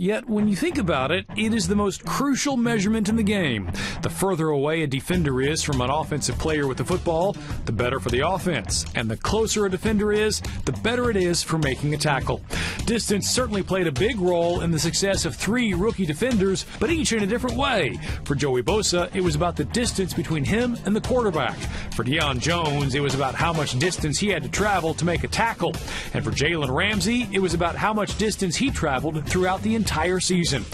Yet, when you think about it, it is the most crucial measurement in the game. The further away a defender is from an offensive player with the football, the better for the offense. And the closer a defender is, the better it is for making a tackle. Distance certainly played a big role in the success of 3 rookie defenders, but each in a different way. For Joey Bosa, it was about the distance between him and the quarterback. For Deion Jones, it was about how much distance he had to travel to make a tackle. And for Jalen Ramsey, it was about how much distance he traveled throughout the entire season.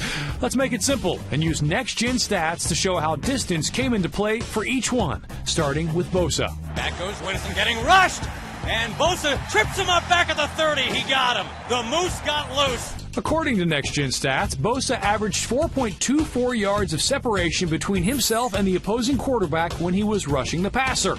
Let's make it simple and use next-gen stats to show how distance came into play for each one, starting with Bosa. Back goes Winston getting rushed, and Bosa trips him up back at the 30. He got him. The Moose got loose. According to next-gen stats, Bosa averaged 4.24 yards of separation between himself and the opposing quarterback when he was rushing the passer.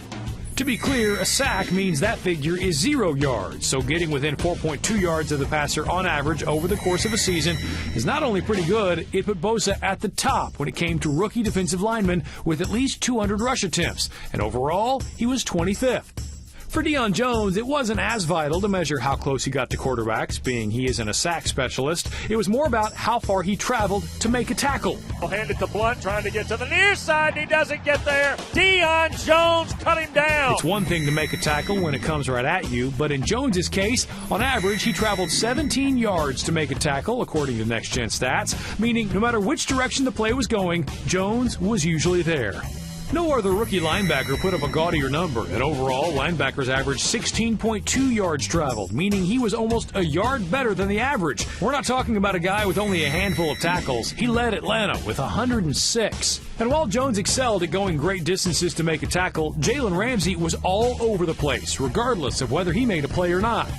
To be clear, a sack means that figure is 0 yards, so getting within 4.2 yards of the passer on average over the course of a season is not only pretty good, it put Bosa at the top when it came to rookie defensive linemen with at least 200 rush attempts, and overall, he was 25th. For Deion Jones, it wasn't as vital to measure how close he got to quarterbacks, being he isn't a sack specialist. It was more about how far he traveled to make a tackle. He'll hand it to Blunt, trying to get to the near side, and he doesn't get there. Deion Jones cut him down. It's one thing to make a tackle when it comes right at you, but in Jones's case, on average, he traveled 17 yards to make a tackle, according to Next Gen Stats, meaning no matter which direction the play was going, Jones was usually there. No other rookie linebacker put up a gaudier number, and overall, linebackers averaged 16.2 yards traveled, meaning he was almost a yard better than the average. We're not talking about a guy with only a handful of tackles. He led Atlanta with 106. And while Jones excelled at going great distances to make a tackle, Jalen Ramsey was all over the place, regardless of whether he made a play or not.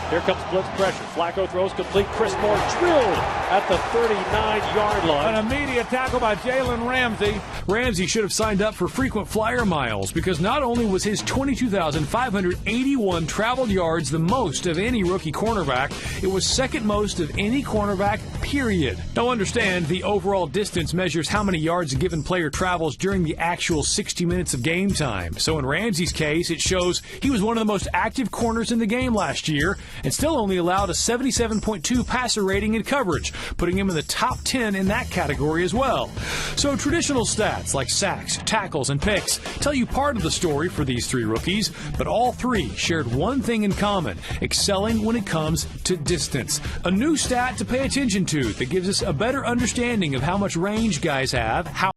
Here comes blitz pressure. Flacco throws complete. Chris Moore drilled at the 39-yard line. An immediate tackle by Jalen Ramsey. Ramsey should have signed up for frequent flyer miles because not only was his 22,581 traveled yards the most of any rookie cornerback, it was second most of any cornerback, period. Now understand, the overall distance measures how many yards a given player travels during the actual 60 minutes of game time. So in Ramsey's case, it shows he was one of the most active corners in the game last year and still only allowed a 77.2 passer rating in coverage, putting him in the top 10 in that category as well. So traditional stats like sacks, tackles, and picks tell you part of the story for these 3 rookies, but all 3 shared one thing in common: excelling when it comes to distance. A new stat to pay attention to that gives us a better understanding of how much range guys have, how